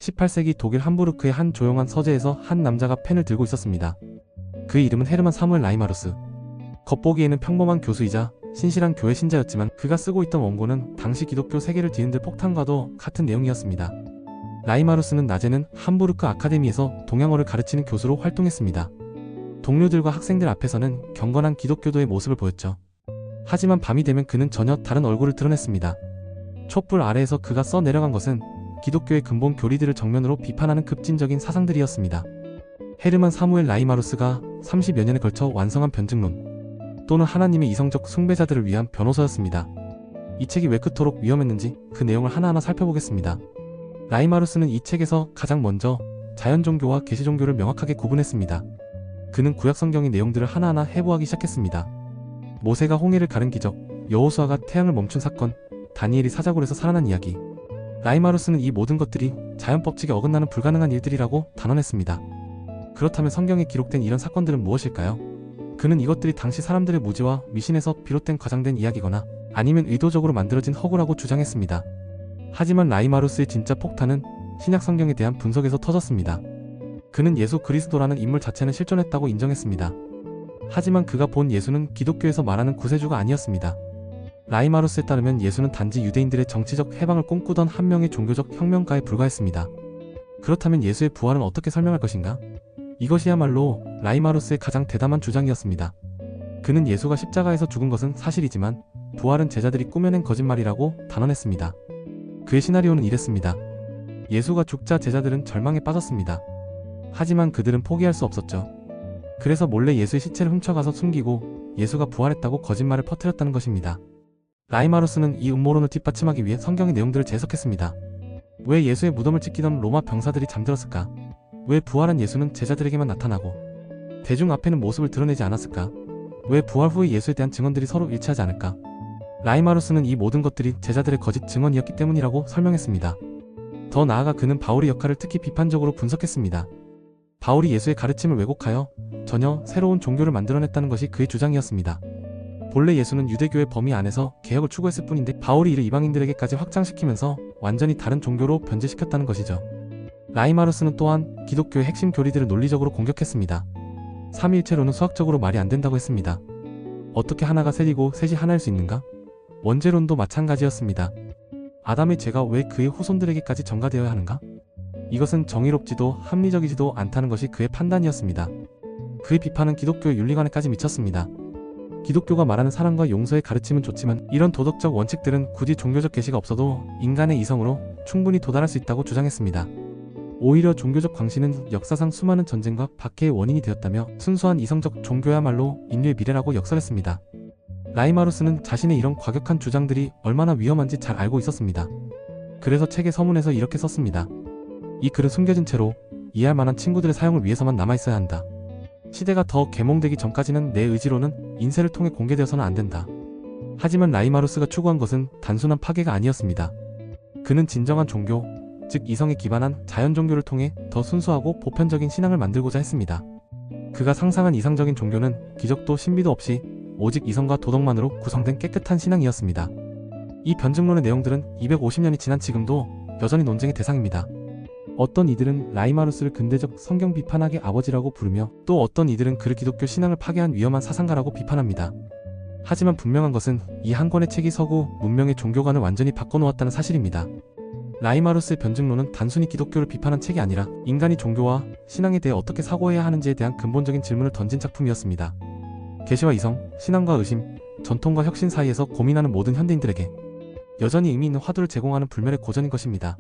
18세기 독일 함부르크의 한 조용한 서재에서 한 남자가 펜을 들고 있었습니다. 그의 이름은 헤르만 사무엘 라이마루스. 겉보기에는 평범한 교수이자 신실한 교회 신자였지만 그가 쓰고 있던 원고는 당시 기독교 세계를 뒤흔들 폭탄과도 같은 내용이었습니다. 라이마루스는 낮에는 함부르크 아카데미에서 동양어를 가르치는 교수로 활동했습니다. 동료들과 학생들 앞에서는 경건한 기독교도의 모습을 보였죠. 하지만 밤이 되면 그는 전혀 다른 얼굴을 드러냈습니다. 촛불 아래에서 그가 써내려간 것은 기독교의 근본 교리들을 정면으로 비판하는 급진적인 사상들이었습니다. 헤르만 사무엘 라이마루스가 30여 년에 걸쳐 완성한 변증론 또는 하나님의 이성적 숭배자들을 위한 변호서였습니다. 이 책이 왜 그토록 위험했는지 그 내용을 하나하나 살펴보겠습니다. 라이마루스는 이 책에서 가장 먼저 자연종교와 계시종교를 명확하게 구분했습니다. 그는 구약성경의 내용들을 하나하나 해부하기 시작했습니다. 모세가 홍해를 가른 기적, 여호수아가 태양을 멈춘 사건, 다니엘이 사자굴에서 살아난 이야기. 라이마루스는 이 모든 것들이 자연법칙에 어긋나는 불가능한 일들이라고 단언했습니다. 그렇다면 성경에 기록된 이런 사건들은 무엇일까요? 그는 이것들이 당시 사람들의 무지와 미신에서 비롯된 과장된 이야기거나 아니면 의도적으로 만들어진 허구라고 주장했습니다. 하지만 라이마루스의 진짜 폭탄은 신약 성경에 대한 분석에서 터졌습니다. 그는 예수 그리스도라는 인물 자체는 실존했다고 인정했습니다. 하지만 그가 본 예수는 기독교에서 말하는 구세주가 아니었습니다. 라이마루스에 따르면 예수는 단지 유대인들의 정치적 해방을 꿈꾸던 한 명의 종교적 혁명가에 불과했습니다. 그렇다면 예수의 부활은 어떻게 설명할 것인가? 이것이야말로 라이마루스의 가장 대담한 주장이었습니다. 그는 예수가 십자가에서 죽은 것은 사실이지만 부활은 제자들이 꾸며낸 거짓말이라고 단언했습니다. 그의 시나리오는 이랬습니다. 예수가 죽자 제자들은 절망에 빠졌습니다. 하지만 그들은 포기할 수 없었죠. 그래서 몰래 예수의 시체를 훔쳐가서 숨기고 예수가 부활했다고 거짓말을 퍼뜨렸다는 것입니다. 라이마루스는 이 음모론을 뒷받침하기 위해 성경의 내용들을 재해석했습니다. 왜 예수의 무덤을 지키던 로마 병사들이 잠들었을까? 왜 부활한 예수는 제자들에게만 나타나고 대중 앞에는 모습을 드러내지 않았을까? 왜 부활 후의 예수에 대한 증언들이 서로 일치하지 않을까? 라이마루스는 이 모든 것들이 제자들의 거짓 증언이었기 때문이라고 설명했습니다. 더 나아가 그는 바울의 역할을 특히 비판적으로 분석했습니다. 바울이 예수의 가르침을 왜곡하여 전혀 새로운 종교를 만들어냈다는 것이 그의 주장이었습니다. 본래 예수는 유대교의 범위 안에서 개혁을 추구했을 뿐인데 바울이 이를 이방인들에게까지 확장시키면서 완전히 다른 종교로 변질시켰다는 것이죠. 라이마루스는 또한 기독교의 핵심 교리들을 논리적으로 공격했습니다. 삼위일체론은 수학적으로 말이 안 된다고 했습니다. 어떻게 하나가 셋이고 셋이 하나일 수 있는가? 원죄론도 마찬가지였습니다. 아담의 죄가 왜 그의 후손들에게까지 전가되어야 하는가? 이것은 정의롭지도 합리적이지도 않다는 것이 그의 판단이었습니다. 그의 비판은 기독교의 윤리관에까지 미쳤습니다. 기독교가 말하는 사랑과 용서의 가르침은 좋지만 이런 도덕적 원칙들은 굳이 종교적 계시가 없어도 인간의 이성으로 충분히 도달할 수 있다고 주장했습니다. 오히려 종교적 광신은 역사상 수많은 전쟁과 박해의 원인이 되었다며 순수한 이성적 종교야말로 인류의 미래라고 역설했습니다. 라이마루스는 자신의 이런 과격한 주장들이 얼마나 위험한지 잘 알고 있었습니다. 그래서 책의 서문에서 이렇게 썼습니다. 이 글은 숨겨진 채로 이해할 만한 친구들의 사용을 위해서만 남아있어야 한다. 시대가 더 계몽되기 전까지는 내 의지로는 인쇄를 통해 공개되어서는 안 된다. 하지만 라이마루스가 추구한 것은 단순한 파괴가 아니었습니다. 그는 진정한 종교, 즉 이성에 기반한 자연 종교를 통해 더 순수하고 보편적인 신앙을 만들고자 했습니다. 그가 상상한 이상적인 종교는 기적도 신비도 없이 오직 이성과 도덕만으로 구성된 깨끗한 신앙이었습니다. 이 변증론의 내용들은 250년이 지난 지금도 여전히 논쟁의 대상입니다. 어떤 이들은 라이마루스를 근대적 성경 비판학의 아버지라고 부르며 또 어떤 이들은 그를 기독교 신앙을 파괴한 위험한 사상가라고 비판합니다. 하지만 분명한 것은 이 한 권의 책이 서구 문명의 종교관을 완전히 바꿔놓았다는 사실입니다. 라이마루스의 변증론은 단순히 기독교를 비판한 책이 아니라 인간이 종교와 신앙에 대해 어떻게 사고해야 하는지에 대한 근본적인 질문을 던진 작품이었습니다. 계시와 이성, 신앙과 의심, 전통과 혁신 사이에서 고민하는 모든 현대인들에게 여전히 의미 있는 화두를 제공하는 불멸의 고전인 것입니다.